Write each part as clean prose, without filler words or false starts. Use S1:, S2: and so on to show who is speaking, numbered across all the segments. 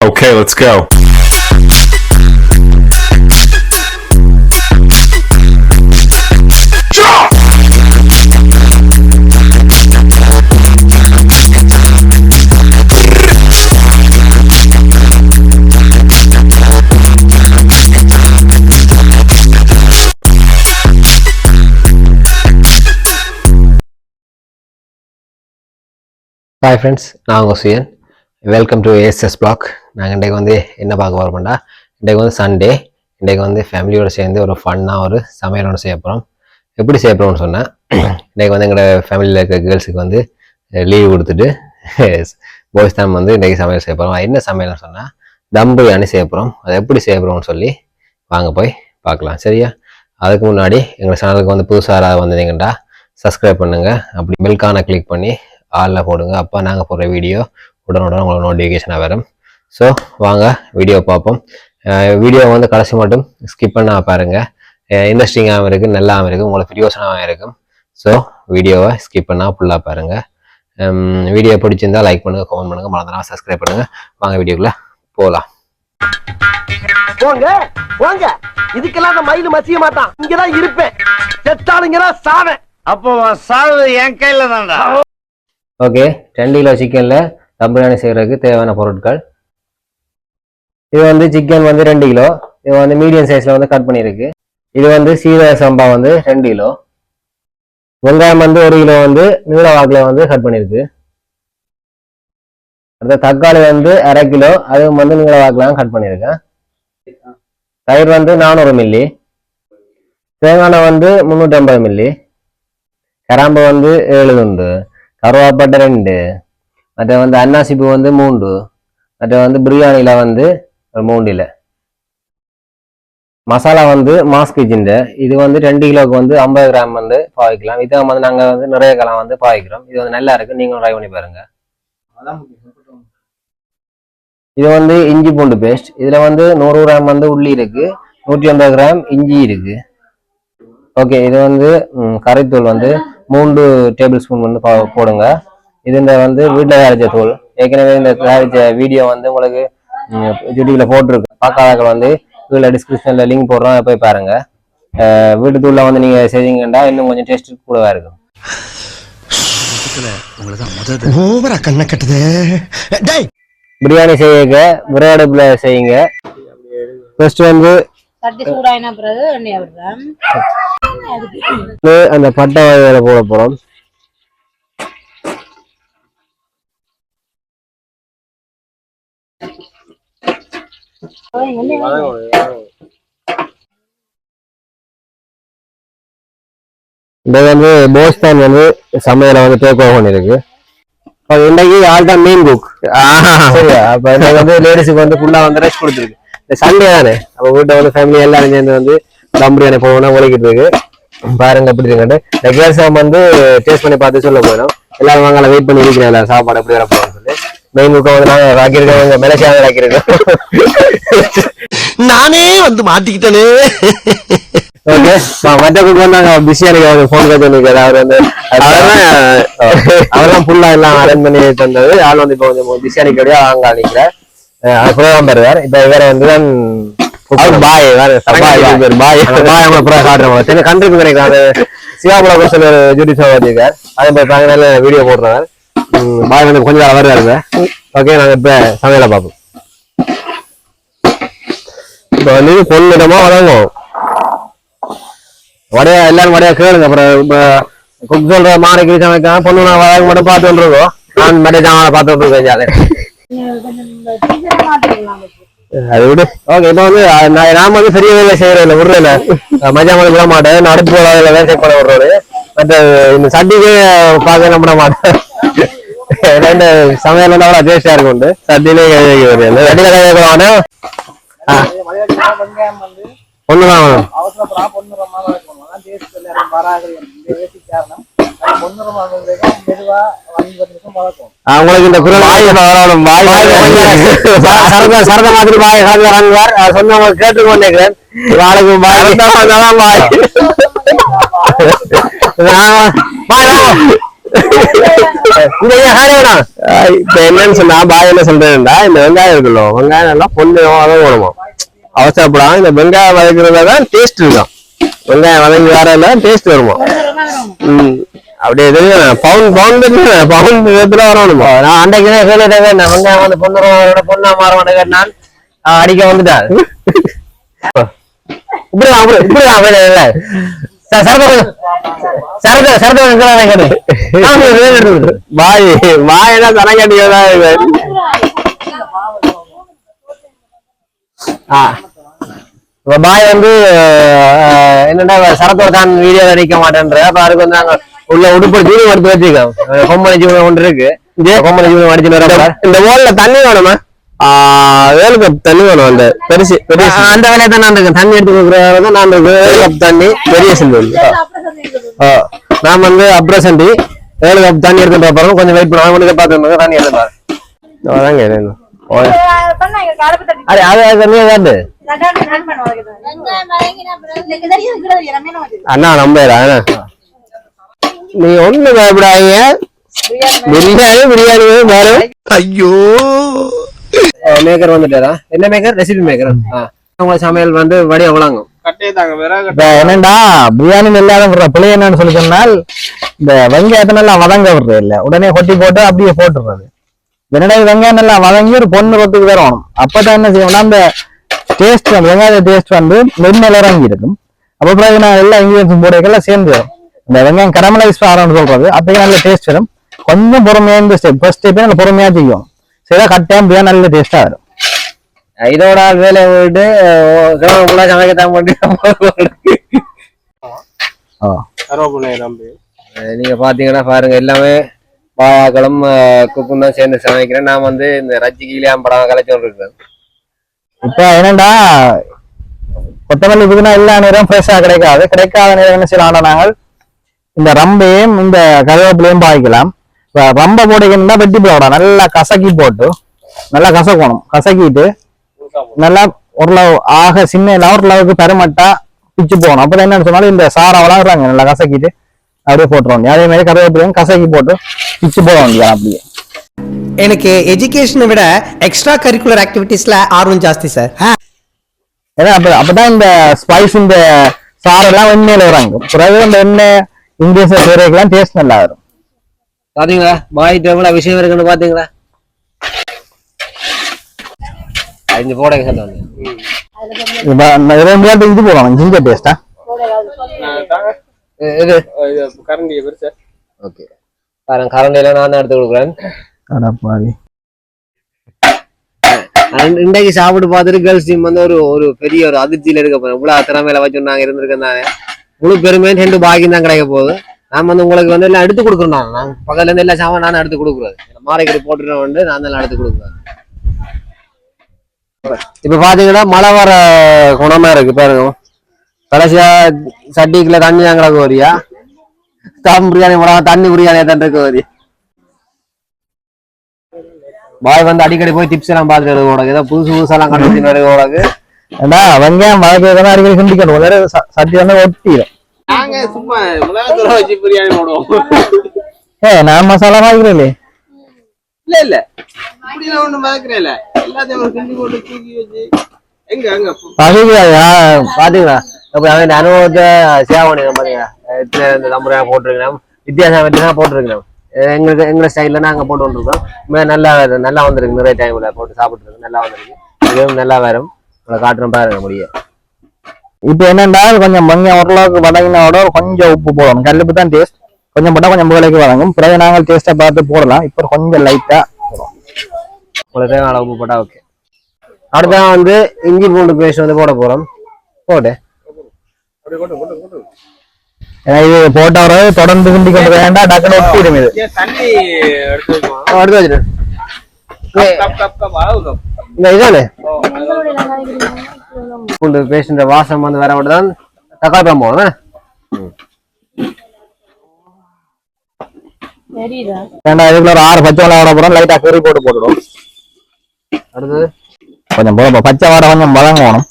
S1: Okay, let's go.
S2: Hi friends, நான் உங்கள் Suyan. Welcome to ASS Block. நாங்கள் இன்றைக்கு வந்து என்ன பார்க்க போகிறோம்னா, இன்றைக்கு வந்து சண்டே. இன்றைக்கு வந்து ஃபேமிலியோடு சேர்ந்து ஒரு ஃபன்னாக ஒரு சமையல் ஒன்று செய்ய போகிறோம். எப்படி செய்ய போகிறோம்னு சொன்னால், இன்றைக்கு வந்து எங்களோட ஃபேமிலியில் இருக்க கேர்ள்ஸுக்கு வந்து லீவ் கொடுத்துட்டு பாய்ஸ் தான் வந்து இன்றைக்கி சமையல் செய்ய போகிறோம். என்ன சமையல்னு சொன்னால், தம் பிரியாணி செய்ய போகிறோம். அதை எப்படி செய்ய போகிறோம்னு சொல்லி வாங்க போய் பார்க்கலாம். சரியா? அதுக்கு முன்னாடி எங்கள் சேனலுக்கு வந்து புதுசாக வந்தீங்கன்னா சப்ஸ்கிரைப் பண்ணுங்கள். அப்படி பெல்கான கிளிக் பண்ணி ஆளில் போடுங்க. அப்போ நாங்கள் போடுற வீடியோ உடனுடன் உங்களுக்கு நோட்டிஃபிகேஷனாக வரும். ஸோ வாங்க வீடியோ பார்ப்போம். வீடியோ வந்து கடைசி மட்டும் ஸ்கிப் பண்ண பாருங்கள். இன்ட்ரெஸ்டிங்காகவும் இருக்குது, நல்லாவும் இருக்குது, உங்களுக்கு பிரியோசனமாகவும் இருக்கும். ஸோ வீடியோவை ஸ்கிப் பண்ணால் ஃபுல்லாக பாருங்கள். வீடியோ பிடிச்சிருந்தா லைக் பண்ணுங்கள், கமெண்ட் பண்ணுங்கள், மறந்துடாம சப்ஸ்கிரைப் பண்ணுங்கள். வாங்க வீடியோக்குள்ளே போகலாம்.
S3: போங்க போங்க, இதுக்கெல்லாம் நான் மயிலும் மசிய மாட்டான். இங்கதான் இருப்பேன், செத்தாளுங்கதான் சாவேன்.
S4: அப்போ சாவு என் கையில தான்டா.
S2: ஓகே, 2 கிலோ சிக்கனில் தம் பிரியாணி செய்கிறதுக்கு தேவையான பொருட்கள். இது வந்து சிக்கன் வந்து 2 கிலோ. இது வந்து மீடியம் சைஸில் வந்து கட் பண்ணியிருக்கு. இது வந்து சீரக சம்பா வந்து 2 கிலோ. வெங்காயம் வந்து 1 கிலோ வந்து நீள வாக்கில் வந்து கட் பண்ணியிருக்கு. அடுத்த தக்காளி வந்து 1/2 கிலோ, அதுவும் வந்து நீள வாக்கில் கட் பண்ணியிருக்கேன். தயிர் வந்து 400 மில்லி. தேங்காய் வந்து 350 மில்லி. கராம்பு வந்து 7 துண்டு. கருவாப்பட்டை 2, மற்ற வந்து அன்னாசிப்பூ வந்து 3, மற்ற வந்து பிரியாணியில் வந்து 3 இல்லை. மசாலா வந்து மாஸ் கிச்சன். இது வந்து 2 கிலோவுக்கு வந்து 50 கிராம் வந்து பாவிக்கலாம். இதை வந்து நாங்கள் வந்து நிறைய காலம் வந்து பாவிக்கிறோம். இது வந்து நல்லா இருக்கு, நீங்களும் ட்ரை பண்ணி பாருங்க. இது வந்து இஞ்சி பூண்டு பேஸ்ட். இதில் வந்து 100 கிராம் வந்து உள்ளி இருக்கு, 150 கிராம் இஞ்சி இருக்கு. ஓகே, இது வந்து கறித்தூள் வந்து 3 டேபிள் ஸ்பூன் வந்து போடுங்க. இது இந்த வந்து வீட்டில் தயாரிச்ச தூள். ஏற்கனவே இந்த தயாரிச்ச வீடியோ வந்து உங்களுக்கு யூடியூப்ல போட்டிருக்கு. பார்க்காதவர்கள் வந்து கீழே டிஸ்கிரிப்ஷன்ல லிங்க் போடுறோம், போய் பாருங்க. வீட்டு தூள்ல வந்து நீங்க செய்வீங்கன்னா இன்னும் கொஞ்சம் டேஸ்ட் கூடவா இருக்கும். பிரியாணி செய்ய விறகடுப்புல செய்யுங்க. ஃபர்ஸ்ட் வந்து அந்த பட்டை வகையில போட போறோம். இந்த வந்து போஸ்தான் வந்து சமையல வந்து டேக் ஓவர் பண்ணிருக்கு. இன்னைக்கு ஆல் தான் மெயின் குக். சரியா? அப்ப இன்னைக்கு வந்து லேடிஸுக்கு வந்து ஃபுல்லா வந்து ரெஸ்ட் கொடுத்துருக்கு. இந்த சண்டே தானே, அப்ப வீட்டை வந்து ஃபேமிலி எல்லாரும் சேர்ந்து வந்து தம் பிரியாணி போகணும்னா உழைக்கிட்டு இருக்கு. பாருங்க எப்படி இருக்குன்ட்டு. இந்த கேர்ள்ஸ் வந்து டேஸ்ட் பண்ணி பார்த்து சொல்ல போயிடும். எல்லாரும் வாங்க வெயிட் பண்ணி இருக்கிறேன், எல்லாரும் சாப்பாடு எப்படி வர போகணும்னு சொல்லி. மெயின் குக்கை வந்து நாங்கள் ராக்கியிருக்கோம், மெலசியாக ராக்கியிருக்கோம்.
S3: நானே வந்து மாட்டிக்கிட்டேனே.
S2: ஓகே, மற்ற குக் வந்து நாங்கள் பிஸியாக ஃபோன் வச்சு அவர் வந்து அவரெல்லாம் ஃபுல்லா எல்லாம் அரேஞ்ச் பண்ணி தந்தது. ஆள் வந்து இப்போ கொஞ்சம் பிஸியாக நிற்கிறதா வாங்க நிற்கிறேன். அது ப்ரோக்ராம் வருவார். இப்போ வேற வந்து தான் பாய் கண்ட்ரிக்கு கிடைக்கிறாரு. சிவாபுரம் சொல்லி ஒரு ஜூடி ஷோ வச்சிருக்கார். அதே மாதிரி நல்ல வீடியோ போடுறவர். பாய் வந்து கொஞ்சம் நாள் வருவாருங்க. ஓகே, நாங்கள் இப்போ சமையலை பார்ப்போம். இப்போ வந்து பொண்ணிடமா வழங்கும் வடையா, எல்லாரும் வடையா கேளுங்க. அப்புறம் குக் சொல்ற மாறைக்கு சமைக்காம பொண்ணு நான் வழங்க மட்டும் பார்த்து வந்துருக்கோம். நான் மடைய ஜாமான் பார்த்து வந்துருக்கேன். அது விடு. ஓகே, இப்போ வந்து நாம வந்து பெரிய வேலை செய்யறோம் இல்லை, விடுறேன் மஜாமல் விட மாட்டேன். அடுப்பு வேலை செக் பண்ண விடுறோம். மற்ற இந்த சட்டிக்கே பார்க்க நம்ப மாட்டேன். ரெண்டு சமையல் வந்து அவ்வளோ டேஸ்டா இருக்கும். சட்டிலே சட்டியில கைவான ஒண்ணுதான் உங்களுக்கு இந்த குரல் சரத மாதிரி பாய் சொன்னவங்க கேட்டுக்கொண்டேன். நாளைக்கு பாய் இப்ப என்னன்னு சொன்னா பாய் என்ன சொல்றேன்டா இந்த வெங்காயம் இருக்குல்ல வெங்காயம் நல்லா பொண்ணு வதங்கணுமா அவசரப்படாம இந்த வெங்காயம் வதக்குறதுதான் டேஸ்ட் இருக்கும் வெங்காயம் வதங்கி வர டேஸ்ட் வருமா அப்படியே பவுன் விதத்துல வரணுமா நான் அன்றைக்கு நான் வெங்காயம் வந்து பொண்ணா மாறவன நான் அடிக்க வந்துட்டா இப்படிதான் பாய் பாயெல்லாம் தரங்காட்டியதா பாய் வந்து என்னடா சரத்தோட தான் வீடியோ அடிக்க மாட்டேன்ற அப்ப அதுக்கு வந்து நாங்க உள்ள உடுப்பு ஜீவனம் எடுத்து வச்சிருக்கோம் கொம்பனை ஜீவனம் ஒன்று இருக்கு கொம்பனை ஜீவனம் அடிச்சு இந்த ஓல்ல தண்ணி வேணுமா வேலு கப் தண்ணி வேணும் அந்த பெருசு அந்த வேலையை தான் நான் இருக்கேன் தண்ணி எடுத்து கொடுக்குறத நான் வேலு கப் தண்ணி பெரிய சிந்து நான் வந்து அப்ரசண்டி வேலு கப் தண்ணி எடுத்துட்டு போறோம் கொஞ்சம் வெயிட் பண்ணுவாங்க உனக்கு பார்த்து தண்ணி எடுத்துப்பாரு அது தண்ணி ஏதாண்டு அண்ணா நம்பரா நீ ஒண்ணு பயப்படாதீங்க பிரியாணி வேற ஐயோ மேக்கர் வந்துட்டாரா என்ன மேக்கர் ரெசிபி மேக்கர் உங்க சமையல் வந்து வடிவ வழங்கும்
S1: என்னண்டா பிரியாணி இல்லாத பிள்ளை என்னன்னு சொல்லி சொன்னால் இந்த வெங்காயத்தை நல்லா வதங்க விடுறது இல்ல உடனே கொட்டி போட்டு அப்படியே போட்டுறது என்னடா வெங்காயம் நல்லா வதங்கி ஒரு பொண்ணு ரொத்துக்கு வரணும் அப்பதான் என்ன செய்யணும்னா அந்த டேஸ்ட் வெங்காய டேஸ்ட் வந்து மென்மேல இறங்கி இருக்கும் அப்ப பிறகு நான் எல்லா இன்கிரியன்ஸும் போடையெல்லாம் சேர்ந்து வரும் இந்த வெங்காயம் கரமலைஸ் ஆகணும்னு சொல்றது அப்பயே நல்ல டேஸ்ட் வரும் கொஞ்சம் பொறுமையா இந்த ஸ்டெப் ஃபர்ஸ்ட் ஸ்டெப்பே நல்ல பொறுமையா செய்யும் சரி கட்டாயம் பிரியாணி நல்ல டேஸ்டா வரும்
S2: இதோட வேலையை போயிட்டு சமைக்கத்தான் நீங்க பாத்தீங்கன்னா பாருங்க எல்லாமே பாயாக்களும் குக்கும் தான் சேர்ந்து சமைக்கிறேன் நான் வந்து இந்த ரஜினிலாம் படம் கலைச்சோன்னு இருக்கேன்
S1: இப்ப என்னண்டா கொத்தமல்லி புதினா எல்லா நேரம் ஃப்ரெஷ்ஷா கிடைக்காத நேரம் என்ன செய்யலாம் நாங்கள் இந்த ரம்பையும் இந்த கருவேப்பிலையும் பாய்க்கலாம் ரம்ப போடுங்கன்னா வெட்டி போடலாம் நல்லா கசக்கி போட்டு நல்லா கசக்கணும் கசக்கிட்டு நல்லா ஓரளவு ஆக சின்ன ஓரளவுக்கு பெருமட்டா பிச்சு போகணும் அப்பதான் என்னன்னு சொன்னாலும் இந்த சாரை வளர்றாங்க நல்லா கசக்கிட்டு அப்படியே போட்டுருவாங்க அதே மாதிரி கருவேப்பிலையும் கசக்கி போட்டு பிச்சு போட வேண்டியது அப்படியே
S5: எனக்கு எஜுகேஷனை விட எக்ஸ்ட்ரா கரிக்குலர் ஆக்டிவிட்டீஸ்ல ஆர்வம் ஜாஸ்தி சார்
S1: ஏன்னா அப்பதான் இந்த ஸ்பைஸ் இந்த சாரெல்லாம் எண்ணெயில இறங்கும் பிறகு அந்த எண்ணெய் இங்கிலீஷ் சேரைக்கெல்லாம் டேஸ்ட் நல்லா வரும்
S2: பாத்தீங்களா பாய்ட்டு எவ்வளவு விஷயம் இருக்குன்னு பாத்தீங்களா அஞ்சு போடுங்க
S1: இது போடணும் ஜிஞ்சர் டேஸ்டா
S2: இது கரண்டியை பெருசா ஓகே பாருங்க கரண்டியில நான் தான் எடுத்து கொடுக்குறேன் இன்றைக்கு சாப்பிட்டு பார்த்துட்டு கேர்ள்ஸ் டீம் வந்து ஒரு பெரிய ஒரு அதிர்ச்சியில இருக்க போறோம் இவ்வளவு திறமையில வச்சு நாங்க இருந்திருக்கேன் தானே முழு பெருமையும் 2 பாக்கி தான் கிடைக்க போகுது நாம வந்து உங்களுக்கு வந்து எல்லாம் எடுத்து கொடுக்குறோம் நான் பக்கத்துல இருந்து எல்லா சாமான் நானும் எடுத்து கொடுக்குறது மாறைக்கடி போட்டுட்டு வந்து நான் எல்லாம் எடுத்து கொடுக்குறேன் இப்ப பாத்தீங்கன்னா மழை வர குணமா இருக்கு பாருங்க கடைசியா சட்டிக்குள்ள தண்ணி தாங்கிறாங்க வரியா தம் பிரியாணி போடாம தண்ணி பிரியாணி தான் இருக்க வரியா பாய் வந்து அடிக்கடி போய் டிப்ஸ் எல்லாம் பாத்துட்டு உனக்கு ஏதோ புதுசெல்லாம் கண்டுபிடிச்சு உனக்கு
S1: ஏண்டா வெங்காயம் வளர்க்கறதுனா அடிக்கடி சிந்திக்கணும் வேற சட்டி வந்து ஒட்டிடும்
S6: நாங்க சும்மா மிளகாத்தூள் வச்சு பிரியாணி போடுவோம்
S1: நான் மசாலா வாங்கிக்கிறேன்
S6: இல்ல இப்படிலாம் ஒண்ணும் பாக்குறேன் எல்லாத்தையும் கிண்டி போட்டு தூக்கி வச்சு எங்க அங்க
S2: பாத்தீங்களா அவன் அனுபவத்தை சேவ் பண்ணிடுறோம் பாத்தீங்களா இந்த நம்பர் போட்டிருக்கிறோம் வித்தியாசம் போட்டிருக்கிறோம் எங்க ஸ்டைல்ல நாங்க போட்டு வந்துருக்கோம் நல்லா வந்திருக்கு நிறைய டைம்ல போட்டு சாப்பிட்டு இருக்கு நல்லா வந்திருக்கு இதுவும் நல்லா வரும் உங்களை காட்டுறோம் பாருங்க முடியும்
S1: இப்ப என்னன்னா கொஞ்சம் வெங்காயம் ஓரளவுக்கு வதங்கினோட கொஞ்சம் உப்பு போடணும் கல்லுப்பு தான் டேஸ்ட் கொஞ்சம் போட்டா கொஞ்சம் முகலைக்கு வதங்கும் பிறகு நாங்கள் டேஸ்டா பார்த்து போடலாம் இப்ப கொஞ்சம் லைட்டா
S2: உங்களுக்கு தேவையான உப்பு போட்டா ஓகே அடுத்தான் வந்து இஞ்சி பூண்டு பேஸ்ட் வந்து போட போறோம் போட்டு
S1: இது போட்ட ஒரு தொடர்ந்து கிண்டி கொண்டு வேண்டாம் டக்குனு ஒட்டிடும் இது
S6: தண்ணி
S2: எடுத்து வச்சுட்டு இதானே பூண்டு பேஸ்ட் வாசம் வந்து வேற மட்டும் தக்காளி பழம் போகணும்
S1: இதுக்குள்ள ஒரு 6 பச்சை மிளகா போறோம் லைட்டா கறி போட்டு போட்டுடும்
S2: அடுத்தது
S1: கொஞ்சம் பச்சை வாடை கொஞ்சம் வதங்கணும்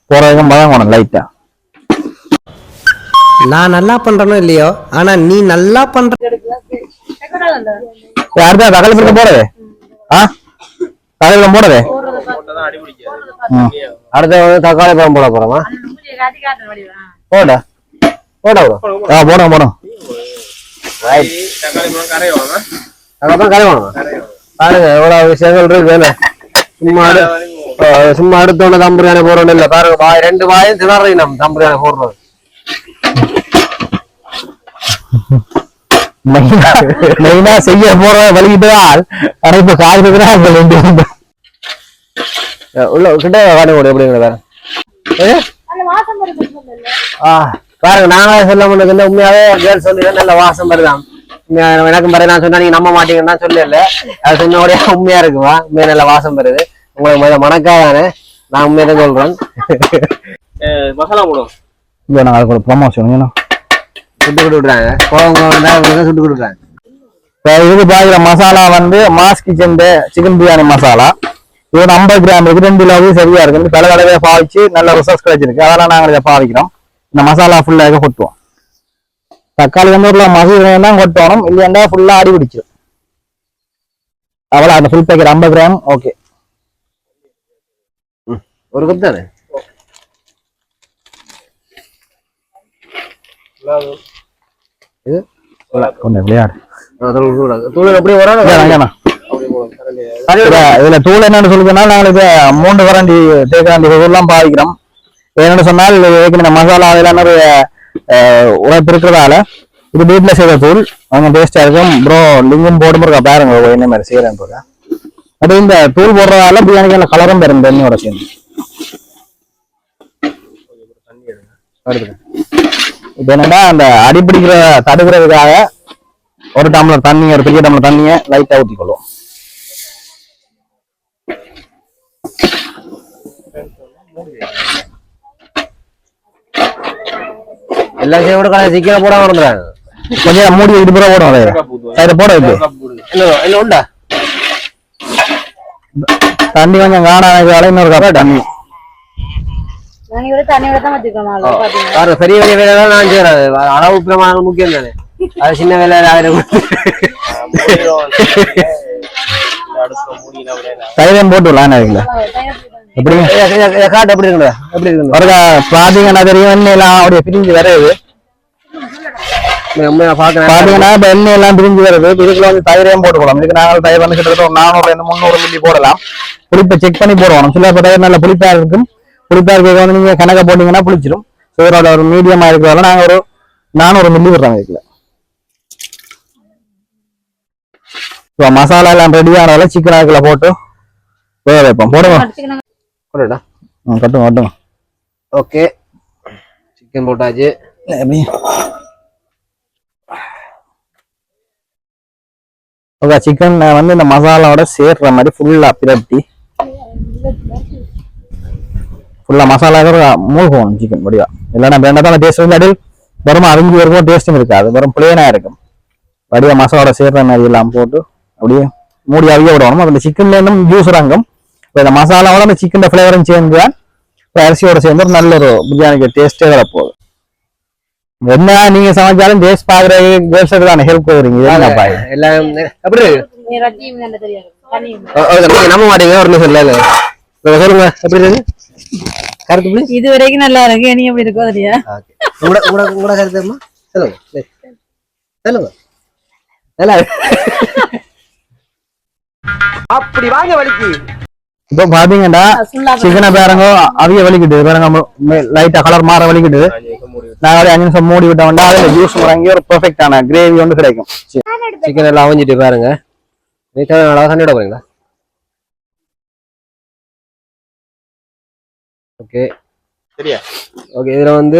S1: போற வரைக்கும் வதங்கணும் லைட்டா
S5: நான் நல்லா பண்றேனோ இல்லையோ ஆனா நீ நல்லா பண்ற.
S1: யாருக்கா தக்காளி பழம் போடுறது? தக்காளி பழம் போடுறது?
S2: அடுத்த வந்து தக்காளி பழம் போட போறோமா? போட போட
S1: போடும் போடும்.
S2: அதுக்கப்புறம் கறி வேணுமா? பாருங்க எவ்வளவு விஷயங்கள் இருக்கு. சும்மா அடுத்தவன தம் பிரியாணி போடுறோம் இல்ல. பாருங்க வாய் 2 வாயும் திணறி நம்ம தம் பிரியாணி போடுறோம்.
S1: மெயினா செய்ய போற வலிக்கிட்டுதான் இப்ப காய்ச்சதுதான்
S2: உள்ள கிட்ட வாடகை போடு எப்படிங்கிற வேற பாருங்க நாங்க சொல்ல முடியாது. உண்மையாவே கேர்ள் சொல்லி நல்ல வாசம் வருதான். எனக்கும் பாரு நான் சொன்னா நீங்க நம்ப மாட்டீங்கன்னா சொல்லல. அது சொன்னோடைய உண்மையா இருக்குவா. உண்மையா நல்ல வாசம் வருது. உங்களுக்கு மணக்காதானே நான் உண்மையா சொல்றேன்.
S6: மசாலா போடும்
S1: நாங்க ப்ரமோஷன்
S2: சுட்டு விடுறாங்க. கோவம் சுட்டு விடுறாங்க.
S1: இதுக்கு பாக்குற மசாலா வந்து mass kitchen chicken biryani masala. இது 50 கிராம் இருக்கு. 2 கிலோவே சரியா இருக்கு. பல தடவை பாவிச்சு நல்ல ரிசல்ட் கிடைச்சிருக்கு. அதெல்லாம் நாங்க இதை பாவிக்கிறோம். இந்த மசாலா ஃபுல்லா கொட்டுவோம். தக்காளி வந்து ஒரு மசிதான் தான் கொட்டணும். இல்லையா ஃபுல்லா அடி பிடிச்சிடும். அவ்வளோ அந்த ஃபுல் பேக்கெட் 50 கிராம். ஓகே
S2: ஒரு கப் தானே.
S1: விளையாடு
S2: தூள் எப்படி வரும்?
S1: இதுல தூள் என்னன்னு சொல்லி சொன்னால் நாங்களுக்கு 3 கரண்டி தேக்கரண்டி எல்லாம் பாவிக்கிறோம். என்னன்னு சொன்னால் இந்த மசாலா அதெல்லாம் நிறைய உழைப்பு இருக்கிறதால இது வீட்டுல செய்த தூள் அவங்க டேஸ்டா இருக்கும். ப்ரோ லிங்கும் போடும்போது பாருங்க என்ன மாதிரி செய்யறேன். அது இந்த தூள் போடுறதால பிரியாணிக்கு கலரும் பெறும் தண்ணியோட சேர்ந்து. இப்ப என்னன்னா அந்த அடிப்பிடிக்கிற தடுக்கிறதுக்காக ஒரு டம்ளர் தண்ணி, ஒரு பெரிய டம்ளர் தண்ணியை லைட்டா ஊற்றிக்கொள்வோம்.
S2: எல்லாம் செய்ய கூட சீக்கிரம் போடாம இருந்தாங்க.
S1: கொஞ்சம் மூடி வைக்கிட்டு பூரா போடும். அதை போட வைக்க
S2: என்ன உண்டா
S1: தண்ணி கொஞ்சம் காணாத இன்னொரு கப்பா தண்ணி.
S2: பெரிய பெரிய வேலை நான் செய்யறேன். அளவு பிரமாணம் முக்கியம் தானே. அது சின்ன வேலை
S1: தைரியம் போட்டுலாம் எப்படி
S2: காட்டு எப்படி இருக்குங்களா? எப்படி இருக்கு
S1: ஒரு பாத்தீங்கன்னா தெரியும். எண்ணெய் எல்லாம் அப்படியே பிரிஞ்சு வருது. பாத்தீங்கன்னா இப்ப எண்ணெய் எல்லாம் பிரிஞ்சு வருது. இதுக்குள்ள வந்து தைரியம் போட்டுக்கலாம். இதுக்கு நாங்கள் தயிர் வந்து கிட்டத்தட்ட ஒரு 400-300 மில்லி போடலாம். புளிப்பை செக் பண்ணி போடுவோம். சில தயிர் நல்ல புளிப்பா இருக்கும். புளிப்பா இருக்க வந்து நீங்க கணக்க போட்டீங்கன்னா புளிச்சிடும். சோரோட ஒரு மீடியமா இருக்கிறதால நாங்க ஒரு 400 மில்லி விடுறோம். இதுல மசாலா எல்லாம் ரெடி ஆனதால சிக்கன் ஆக்கில போட்டு வேக வைப்போம். போடுங்க கட்டுங்க கட்டுங்க.
S2: ஓகே சிக்கன் போட்டாச்சு.
S1: ஓகே சிக்கன் வந்து இந்த மசாலாவோட சேர்ற மாதிரி ஃபுல்லா பிரட்டி ஃபுல்லா மசாலா மூழ்கும் சிக்கன் முடியா. இல்லைன்னா வேண்டாம் டேஸ்ட் வந்து அடியில் வெறும் அரிஞ்சு இருக்கும். டேஸ்டும் இருக்காது. வெறும் பிளேனா இருக்கும். வடிவா மசாலோட சேர்ற மாதிரி எல்லாம் போட்டு அப்படியே மூடி அவிய விடணும். அந்த சிக்கன்ல இருந்தும் ஜூஸ் இறங்கும். இந்த மசாலாவோட அந்த சிக்கன் ஃபிளேவரும் சேர்ந்து அரிசியோட சேர்ந்து ஒரு நல்ல ஒரு பிரியாணிக்கு டேஸ்டே வரப்போகுது. என்ன நீங்க சமைச்சாலும் டேஸ்ட் பாக்குற கேர்ள்ஸுக்கு தானே ஹெல்ப் பண்ணுறீங்க.
S2: எல்லாம் எப்படி நம்ப மாட்டீங்க. ஒரு நிமிஷம் இல்ல சொல்லுங்க எப்படி இருக்கு கருத்து?
S7: இது வரைக்கும் நல்லா இருக்கு. நீ எப்படி இருக்கோ தெரியா?
S2: உங்களோட கருத்து சொல்லுங்க சொல்லுங்க. நல்லா
S3: அப்படி வாங்க வலிக்கு.
S1: இப்போ பாத்தீங்கன்னா சிக்கனை பாருங்க அவிய வலிக்கிட்டு பாருங்க. லைட்டா கலர் மாற வலிக்கிட்டு நாங்க 5 நிமிஷம் மூடி விட்டோம்னா அதுல ஜூஸ் வாங்கி ஒரு பெர்ஃபெக்டான கிரேவி ஒன்று கிடைக்கும்.
S2: சிக்கன் எல்லாம் அவஞ்சிட்டு பாருங்க. நீ தேவையான தண்ணியோட போறீங்களா? ஓகே சரியா? ஓகே இதுல வந்து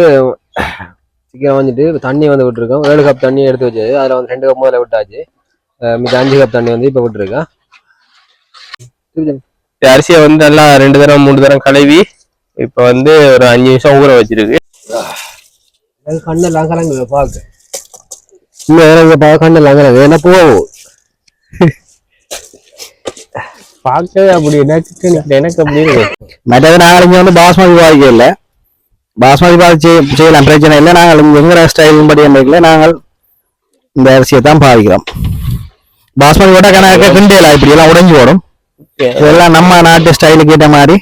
S2: சிக்கன் வந்துட்டு தண்ணி வந்து விட்டுருக்கோம். 7 கப் தண்ணி எடுத்து வச்சு அதுல வந்து 2 கப் முதல்ல விட்டாச்சு. மிச்சம் 5 கப் தண்ணி வந்து இப்ப விட்டுருக்கேன்.
S6: அரிசியை வந்து நல்லா 2 தரம் 3 தரம் கழுவி இப்ப வந்து ஒரு 5 நிமிஷம் ஊற வச்சிருக்கு.
S2: கண்ணெல்லாம் கலங்குது பாக்கு. இன்னும் கண்ணெல்லாம் கலங்குது. என்ன போவோம்
S6: பார்க்கவே அப்படி எனக்கு அப்படி இருக்கு.
S1: மற்றது நாங்கள் இங்க வந்து பாஸ்மதி வாய்க்க இல்லை. பாஸ்மதி பார்த்து செய்யலாம், பிரச்சனை இல்லை. நாங்கள் எங்களோட ஸ்டைலின் படி என்ன நாங்கள் இந்த அரிசியை தான் பாவிக்கிறோம். பாஸ்மதி ஓட கணக்கு கிண்டேலாம் இப்படி எல்லாம் உடைஞ்சு போடும். இதெல்லாம் நம்ம நாட்டு ஸ்டைலுக்கு ஏற்ற மாதிரி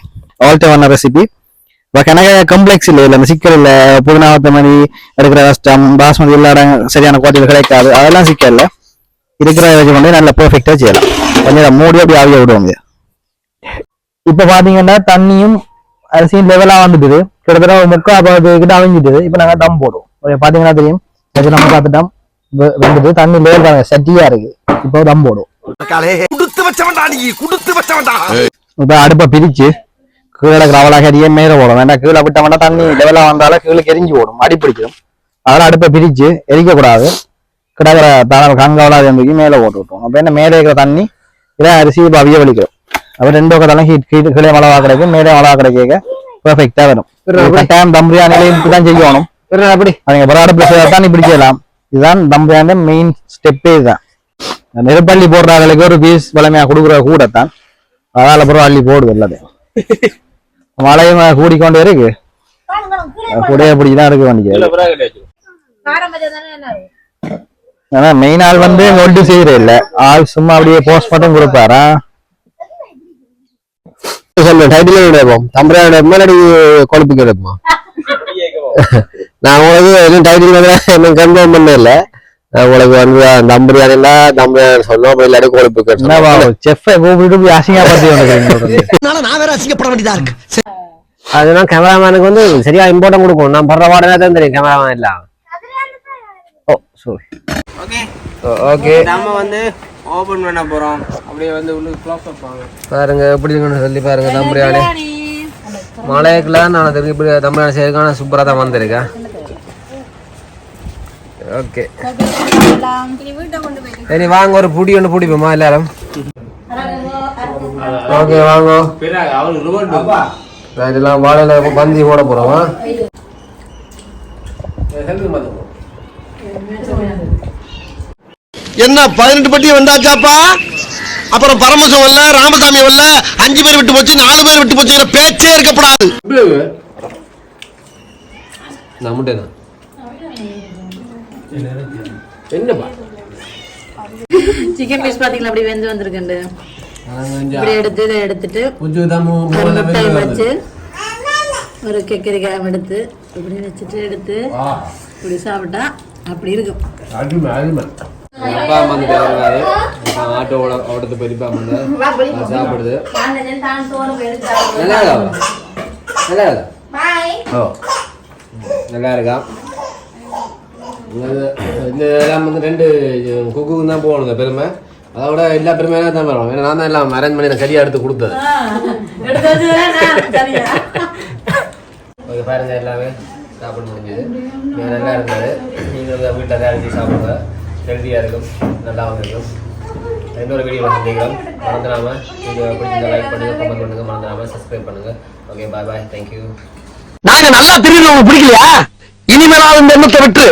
S1: ஆல்டர்ன ரெசிபி. இப்போ கணக்கு காம்ப்ளெக்ஸ் இல்லை, அந்த சிக்கல் இல்லை. புதினாவத்த மாதிரி எடுக்கிற கஷ்டம், பாஸ்மதி இல்லாத சரியான குவாலிட்டியில் கிடைக்காது, அதெல்லாம் சிக்கல் இல்லை. இருக்கிற வச்சு கொண்டு நல்லா பெர்ஃபெக்டாக செய்யலாம். கொஞ்சம் மூடி அப்படி ஆவிய விடுவோம். இப்போ பார்த்தீங்கன்னா தண்ணியும் அரிசியும் லெவலாக வந்துட்டுது. கிட்டத்தட்ட 3/4 கிட்ட அவிஞ்சிட்டுது. இப்போ நாங்கள் தம் போடுவோம். பார்த்தீங்கன்னா தெரியும், நம்ம பார்த்துட்டோம் வந்துட்டு தண்ணி லெவல் பாருங்க சட்டியா இருக்கு. இப்போ தம் போடுவோம். இப்போ அடுப்பை பிரிச்சு கீழே ரவலாக அரிய மேல போடும். வேண்டாம் கீழே விட்டோம்னா தண்ணி லெவலா வந்தாலும் கீழே எரிஞ்சு போடும், அடி பிடிச்சிடும். அதனால அடுப்பை பிரிச்சு எரிக்கக்கூடாது. கிடக்கிற தணல் கங்கவலாக இருந்துக்கு மேலே போட்டு விட்டோம். அப்போ என்ன மேலே இருக்கிற தண்ணி இதான் அரிசி இப்போ அவிய வலிக்கிறோம். அப்போ 2 பக்கத்தாலும் கீழே மழவா கிடைக்கும், மேலே மழவா கிடைக்க பெர்ஃபெக்டா வரும். டைம் தம் பிரியாணிலையும் இப்படிதான் செய்யணும். அப்படி அவங்க பிற அடுப்பு தான் இப்படி செய்யலாம். இதுதான் தம் பிரியாணி மெயின் ஸ்டெப்பே இதுதான். நெருப்பள்ளி போடுறாங்களுக்கு ஒரு பீஸ் வளமையா கொடுக்குற கூடத்தான், அதனால பிறகு அள்ளி போடுது எல்லாத்தையும். மழையும் கூடிக்கொண்டே இருக்கு, கூட அப்படிதான் இருக்கு வண்டிக்கு. ஆனா மெயின் ஆள் வந்து ஒன்று செய்யற இல்ல, ஆள் சும்மா அப்படியே போஸ்ட் மட்டும் கொடுப்பாரா.
S2: டைட்டில் எடுப்போம், தம்பராயோட முன்னாடி கொழுப்புக்கு எடுப்போம். நான் உங்களுக்கு டைட்டில் இன்னும் கன்ஃபார்ம் பண்ண இல்லை. உங்களுக்கு வந்து தம் பிரியாணினா தம் பிரியாணி சொல்லுவோம், இல்லாட்டி கொழுப்புக்கு.
S1: செஃப்பை கூப்பிட்டு அசிங்கப்படுத்தி
S3: நான் வேற அசிங்கப்பட வேண்டியதா இருக்கு.
S2: அதுனா கேமராமேனுக்கு வந்து சரியா இம்பார்ட்டன் கொடுக்கும். நான் படுற பாடனே தான் தெரியும் கேமராமேன் இல்ல. ஓ சாரி.
S6: ஓகே
S2: ஓகே,
S6: நம்ம வந்து ஓபன் பண்ண போறோம். அப்படியே வந்து உள்ள க்ளோஸ் அப் பண்ணுங்க.
S2: பாருங்க எப்படி இருக்குன்னு சொல்லி பாருங்க. தம் பிரியாணி மழைக்குலாம் நான் தெரிஞ்சு இப்படி தம் பிரியாணி செய்யறதுக்கான சூப்பரா தான் வந்திருக்கேன். ஓகே சரி வாங்க, ஒரு புடி ஒன்று பிடிப்போமா எல்லாரும். ஓகே வாங்க, இதெல்லாம் வாழையில பந்தி போட போறோமா.
S3: என்ன 18 பட்டி வந்தாச்சாப்பா? அப்புறம் பரமசம் வரல, ராமசாமி வரல, 5 பேர் விட்டு போச்சு, 4 பேர் விட்டு போச்சு, பேச்சே இருக்கப்படாது.
S2: நம்மகிட்ட என்னப்பா
S7: சிக்கன் பீஸ் பாத்தீங்களா அப்படி வெந்து வந்திருக்குண்டு. இப்படி எடுத்து இதை எடுத்துட்டு முட்டை வச்சு ஒரு கெக்கரிக்காய் எடுத்து இப்படி வச்சுட்டு எடுத்து இப்படி சாப்பிட்டா அப்படி இருக்கும்.
S2: அப்பா வந்து ஆட்டோட ஓட்டத்தை பெரியப்பா வந்து சாப்பிடுது. நல்லா இருக்கா? நல்லா இருக்கா? ஓ நல்லா இருக்கா? இந்த எல்லாம் வந்து 2 குக்குக்கு தான் போகணுங்க பெருமை. அதோட எல்லா பெருமையாக தான் வரும். ஏன்னா நான் தான் எல்லாம் அரேஞ்ச் பண்ணி நான் சரியாக எடுத்து கொடுத்தது. ஓகே பாருங்க, எல்லாமே சாப்பிட முடிஞ்சது, நல்லா இருந்தது. நீங்கள் வீட்டில் தான் அரிசி சாப்பிடுங்க, ஹெல்த்தியாக இருக்கும், நல்லாவும் இருக்கும். இன்னொரு வீடியோ சந்திக்கிறோம். மறந்துடாம நீங்கள் பிடிச்சிருந்தா லைக் பண்ணுங்கள், கமெண்ட் பண்ணுங்கள், மறந்துடாம சப்ஸ்கிரைப் பண்ணுங்கள். ஓகே பாய் பாய், தேங்க்யூ.
S3: நாங்க நல்லா தெரியுது, உங்களுக்கு பிடிக்கலையா? இனிமேலாவது இந்த எண்ணத்தை விட்டு